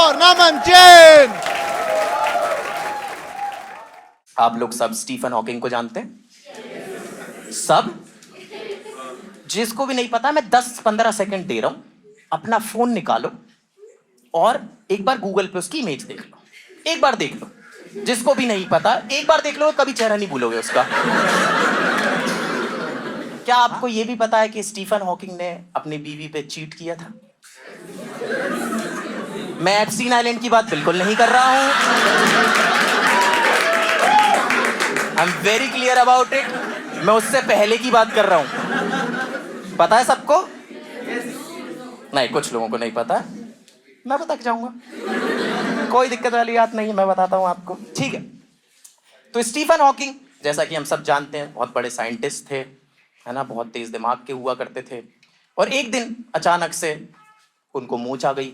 For नमन जैन। आप लोग सब स्टीफन हॉकिंग को जानते हैं? सब? जिसको भी नहीं पता, मैं 10-15 सेकंड दे रहा हूं, अपना फोन निकालो और एक बार गूगल पे उसकी इमेज देख लो, एक बार देख लो। जिसको भी नहीं पता एक बार देख लो, कभी चेहरा नहीं भूलोगे उसका। क्या आपको यह भी पता है कि स्टीफन हॉकिंग ने अपनी बीवी पे चीट किया था? मैं एप्स्टीन आइलैंड की बात बिल्कुल नहीं कर रहा हूं। I am very clear about it. मैं उससे पहले की बात कर रहा हूं। पता है सबको? नहीं, कुछ लोगों को नहीं पता। मैं बता के जाऊंगा, कोई दिक्कत वाली बात नहीं है, मैं बताता हूं आपको, ठीक है? तो स्टीफन हॉकिंग, जैसा कि हम सब जानते हैं, बहुत बड़े साइंटिस्ट थे, है ना, बहुत तेज दिमाग के हुआ करते थे। और एक दिन अचानक से उनको मूंछ आ गई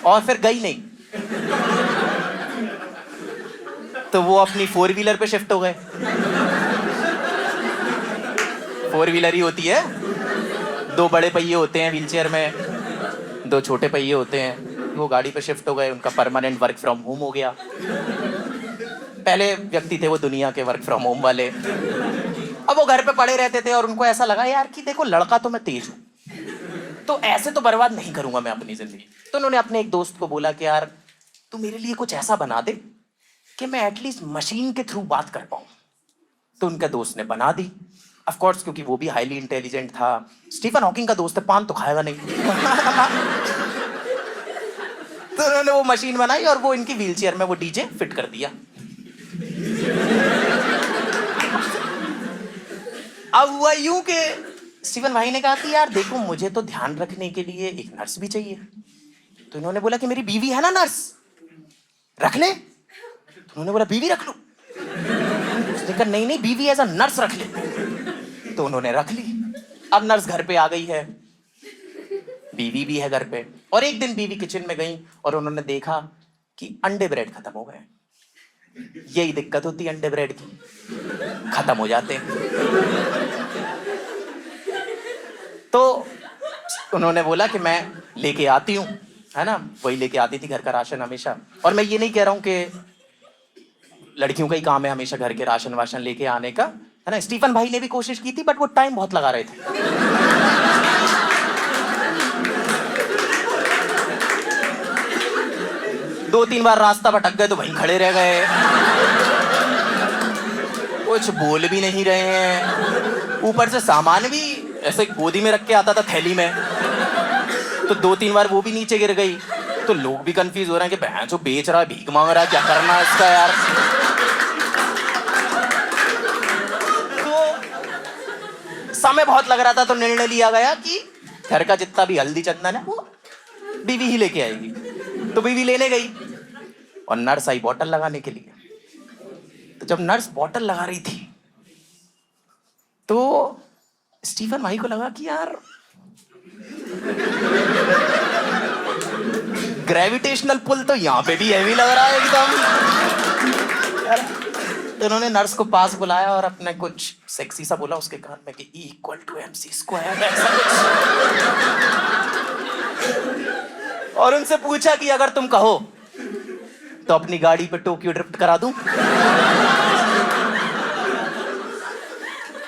और फिर गई नहीं, तो वो अपनी 4 व्हीलर पे शिफ्ट हो गए। 4 व्हीलर ही होती है, 2 बड़े पहिए होते हैं व्हीलचेयर में, 2 छोटे पहिए होते हैं। वो गाड़ी पे शिफ्ट हो गए, उनका परमानेंट वर्क फ्रॉम होम हो गया। पहले व्यक्ति थे वो दुनिया के वर्क फ्रॉम होम वाले। अब वो घर पे पड़े रहते थे और उनको ऐसा लगा यार कि देखो, लड़का तो मैं तेज हूं, तो ऐसे तो बर्बाद नहीं करूंगा मैं अपनी जिंदगी। तो उन्होंने अपने एक दोस्त को बोला कि यार तू मेरे लिए कुछ ऐसा बना दे कि मैं एटलीस्ट मशीन के थ्रू बात कर पाऊं। तो उनका दोस्त ने बना दी, ऑफ कोर्स, क्योंकि वो भी हाईली इंटेलिजेंट था। स्टीफन हॉकिंग का दोस्त है, पान तो खाएगा नहीं। तो उन्होंने वो मशीन बनाई और वो इनकी व्हीलचेयर में वो डीजे फिट कर दिया। अब हुआ यूं कि स्टीफन भाई ने कहा कि यार देखो, मुझे तो ध्यान रखने के लिए एक नर्स भी चाहिए। तो इन्होंने बोला कि मेरी बीवी है ना नर्स, रख ले। तो उन्होंने बोला बीवी रख लो। उसने कहा नहीं नहीं, बीवी एज अ नर्स रख ले। तो उन्होंने रख ली। अब नर्स घर पे आ गई है, बीवी भी है घर पे। और एक दिन बीवी किचन में गई और उन्होंने देखा कि अंडे ब्रेड खत्म हो गए। यही दिक्कत होती है अंडे ब्रेड की, खत्म हो जाते हैं। तो उन्होंने बोला कि मैं लेके आती हूँ, है ना, वही लेके आती थी घर का राशन हमेशा। और मैं ये नहीं कह रहा हूँ कि लड़कियों का ही काम है हमेशा घर के राशन वाशन लेके आने का, है ना। स्टीफन भाई ने भी कोशिश की थी, बट वो टाइम बहुत लगा रहे थे। 2-3 बार रास्ता भटक गए तो वहीं खड़े रह गए, कुछ बोल भी नहीं रहे हैं। ऊपर से सामान भी ऐसे गोदी में रख के आता था, थैली में, तो 2-3 बार वो भी नीचे गिर गई। तो लोग भी कंफ्यूज हो रहे हैं कि बहन जो बेच रहा है, भीख मांग रहा है, क्या करना है इसका यार। तो समय बहुत लग रहा था, तो निर्णय लिया गया कि घर का जितना भी हल्दी चंदन है वो बीवी ही लेके आएगी। तो बीवी लेने गई और नर्स आई बॉटल लगाने के लिए। तो जब नर्स बॉटल लगा रही थी तो स्टीफन भाई को लगा कि यार ग्रेविटेशनल पुल तो यहाँ पे भी हैवी लग रहा है एकदम। तो उन्होंने नर्स को पास बुलाया और अपने कुछ सेक्सी सा बोला उसके कान में कि E=mc², ऐसा कुछ। और उनसे पूछा कि अगर तुम कहो तो अपनी गाड़ी पे टोक्यो ड्रिफ्ट करा दूं।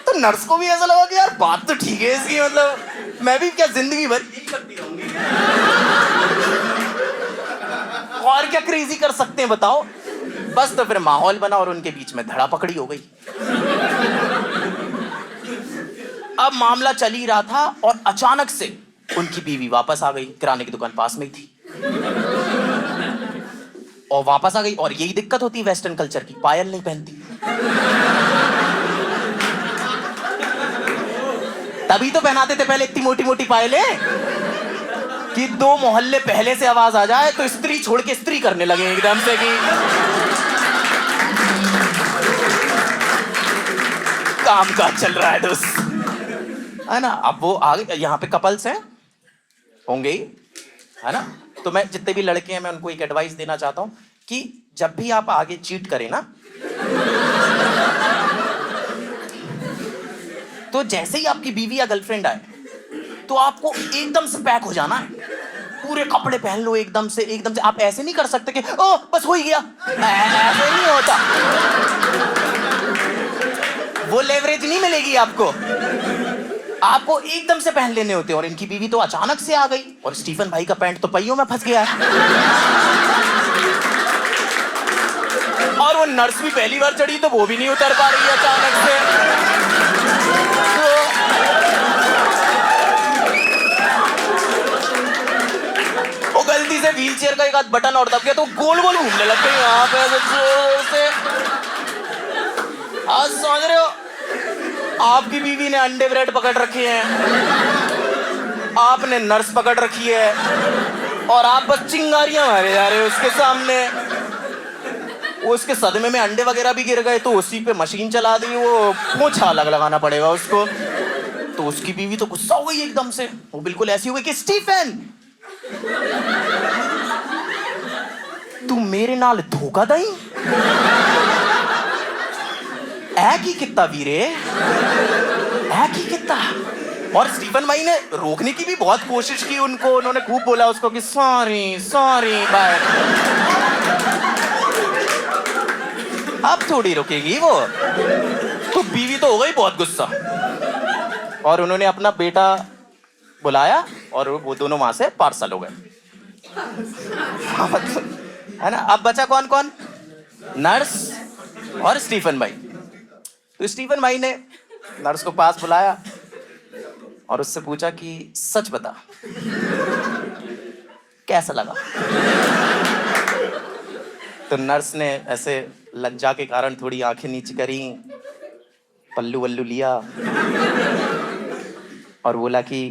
तो नर्स को भी ऐसा लगा कि यार बात तो ठीक है इसकी, मतलब मैं भी क्या जिंदगी भर यही करती रहूंगी, और क्या क्रेजी कर सकते हैं बताओ। बस तो फिर माहौल बना और उनके बीच में धड़ा पकड़ी हो गई। अब मामला चल ही रहा था और अचानक से उनकी बीवी वापस आ गई, किराने की दुकान पास में ही थी, और वापस आ गई। और यही दिक्कत होती है वेस्टर्न कल्चर की, पायल नहीं पहनती। तभी तो पहनाते थे पहले इतनी मोटी मोटी पायलें कि 2 मोहल्ले पहले से आवाज आ जाए तो स्त्री छोड़ के स्त्री करने लगे एकदम से कि काम काज चल रहा है दोस्त, है ना। अब वो आगे यहाँ पे कपल्स हैं, होंगे ही, है ना। तो मैं जितने भी लड़के हैं मैं उनको एक एडवाइस देना चाहता हूं कि जब भी आप आगे चीट करें ना, तो जैसे ही आपकी बीवी या गर्लफ्रेंड आए तो आपको एकदम से पैक हो जाना है। पूरे कपड़े पहन लो एकदम से। आप ऐसे नहीं कर सकते कि ओ बस हो ही गया, ऐसे नहीं होता। वो लेवरेज नहीं मिलेगी आपको एकदम से पहन लेने होते। और इनकी बीवी तो अचानक से आ गई और स्टीफन भाई का पैंट तो पहियों में फंस गया है। और वो नर्स भी पहली बार चढ़ी तो वो भी नहीं उतर पा रही है अचानक से। वो गलती से व्हील चेयर का एक आध बटन और दब गया तो गोल गोल घूमने लग गई यहाँ पे जोर से। आज समझ रहे हो, आपकी बीवी ने अंडे ब्रेड पकड़ रखे हैं, आपने नर्स पकड़ रखी है और आप बस चिंगारियां मारे जा रहे हो उसके सामने। वो उसके सदमे में अंडे वगैरह भी गिर गए तो उसी पे मशीन चला दी, वो पोछा अलग लगाना पड़ेगा उसको। तो उसकी बीवी तो गुस्सा हो गई एकदम से, वो बिल्कुल ऐसी हो गई कि स्टीफन तू मेरे नाल धोखा दई ऐ की कितना वीरे, ऐ की कितना। और स्टीफन भाई ने रोकने की भी बहुत कोशिश की उनको, उन्होंने खूब बोला उसको कि सॉरी सॉरी बाय। अब थोड़ी रुकेगी वो, तो बीवी तो हो गई बहुत गुस्सा और उन्होंने अपना बेटा बुलाया और वो दोनों वहां से पार्सल हो गए, है ना। अब बचा कौन कौन, नर्स और स्टीफन भाई। तो स्टीफन भाई ने नर्स को पास बुलाया और उससे पूछा कि सच बता कैसा लगा। तो नर्स ने ऐसे लज्जा के कारण थोड़ी आंखें नीचे करी, पल्लू वल्लू लिया और बोला कि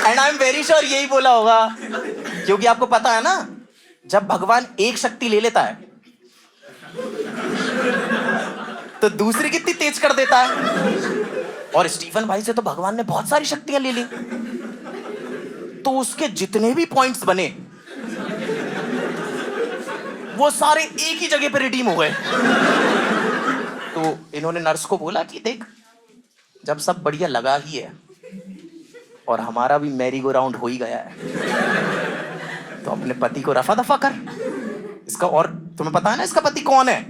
and I am very sure यही बोला होगा, क्योंकि आपको पता है ना जब भगवान एक शक्ति ले लेता है तो दूसरी कितनी तेज कर देता है। और स्टीफन भाई से तो भगवान ने बहुत सारी शक्तियां ले ली, तो उसके जितने भी पॉइंट्स बने वो सारे एक ही जगह पे रिडीम हो गए। तो इन्होंने नर्स को बोला कि देख जब सब बढ़िया लगा ही है और हमारा भी मैरी गो राउंड हो ही गया है तो अपने पति को रफा दफा कर इसका। और तुम्हें पता है ना इसका पति कौन है,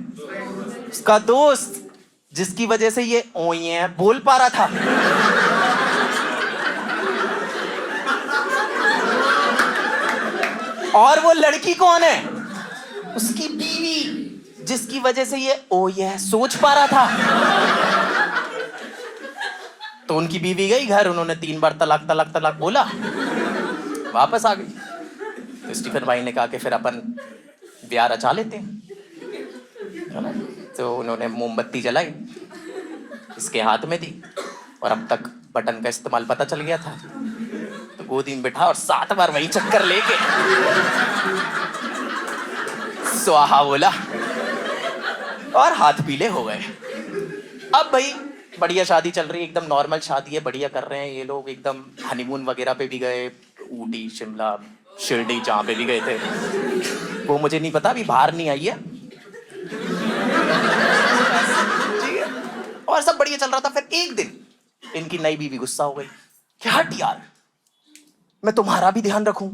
उसका दोस्त जिसकी वजह से ये ओये बोल पा रहा था। और वो लड़की कौन है, उसकी बीवी जिसकी वजह से ये ओये सोच पा रहा था। तो उनकी बीवी गई घर, उन्होंने 3 बार तलाक तलाक तलाक बोला, वापस आ गई। तो स्टीफन भाई ने कहा कि फिर अपन ब्याह रचा लेते हैं। तो उन्होंने मोमबत्ती जलाई, इसके हाथ में दी और अब तक बटन का इस्तेमाल पता चल गया था। तो गोदी में बिठा और 7 बार वही चक्कर लेके स्वाहा बोला और हाथ पीले हो गए। अब भाई बढ़िया शादी चल रही है, एकदम नॉर्मल शादी है, बढ़िया कर रहे हैं ये लोग, एकदम हनीमून वगैरह पे भी गए, ऊटी शिमला शिरडी जहाँ पे भी गए थे, वो मुझे नहीं पता, अभी बाहर नहीं आई है। और सब बढ़िया चल रहा था। फिर एक दिन इनकी नई बीवी गुस्सा हो गई कि हट यार, मैं तुम्हारा भी ध्यान रखूं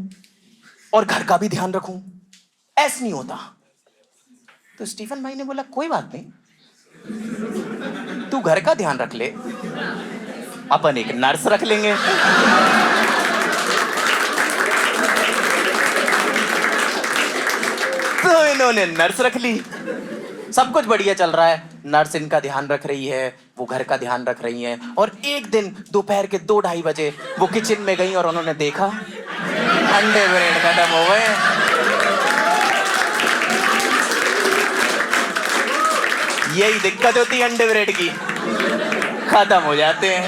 और घर का भी ध्यान रखूं, ऐसा नहीं होता। तो स्टीफन भाई ने बोला कोई बात नहीं, तू घर का ध्यान रख ले, अपन एक नर्स रख लेंगे। तो इन्होंने नर्स रख ली, सब कुछ बढ़िया चल रहा है, नर्स इनका ध्यान रख रही है, वो घर का ध्यान रख रही है। और एक दिन दोपहर के 2-2:30 बजे वो किचन में गई और उन्होंने देखा अंडे ब्रेड खत्म हो गए। यही दिक्कत होती है अंडे ब्रेड की, खत्म हो जाते हैं।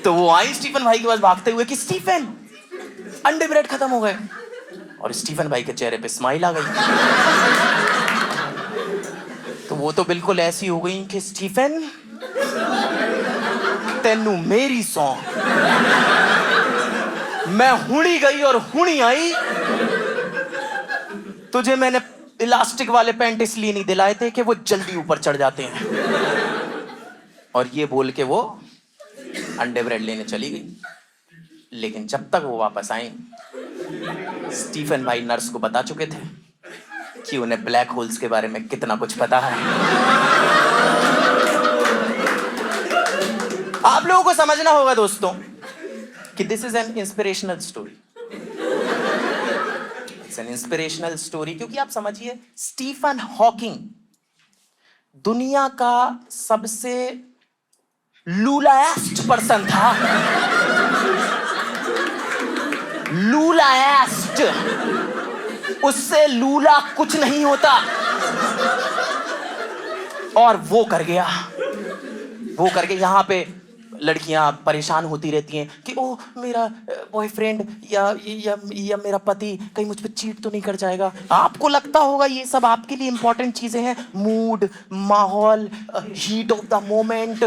तो वो आई स्टीफन भाई के पास भागते हुए कि स्टीफन अंडे ब्रेड खत्म हो गए। और स्टीफन भाई के चेहरे पे स्माइल आ गई। तो वो तो बिल्कुल ऐसी हो गई कि स्टीफन तेनू मेरी सौ, मैं हुणी गई और हुणी आई, तुझे मैंने इलास्टिक वाले पैंट इसलिए नहीं दिलाए थे कि वो जल्दी ऊपर चढ़ जाते हैं। और ये बोल के वो अंडे ब्रेड लेने चली गई, लेकिन जब तक वो वापस आई, स्टीफन भाई नर्स को बता चुके थे कि उन्हें ब्लैक होल्स के बारे में कितना कुछ पता है। आप लोगों को समझना होगा दोस्तों कि this is an inspirational story. It's an inspirational story क्योंकि आप समझिए, स्टीफन हॉकिंग दुनिया का सबसे लूलाएस्ट पर्सन था। लूलाएस्ट, उससे लूला कुछ नहीं होता, और वो कर गया। यहां पे लड़कियां परेशान होती रहती हैं कि ओ मेरा बॉयफ्रेंड या मेरा पति कहीं मुझ पे चीट तो नहीं कर जाएगा। आपको लगता होगा ये सब आपके लिए इंपॉर्टेंट चीजें हैं, मूड, माहौल, हीट ऑफ द मोमेंट।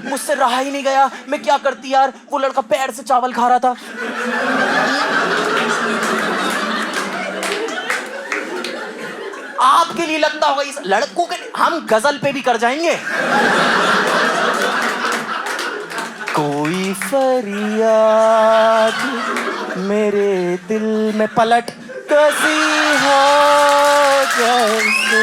मुझसे रहा ही नहीं गया, मैं क्या करती यार, वो लड़का पैर से चावल खा रहा था। आपके लिए लगता होगा इस लड़कों के, हम गजल पे भी कर जाएंगे। कोई फरियाद मेरे दिल में पलट कसी हो जैसे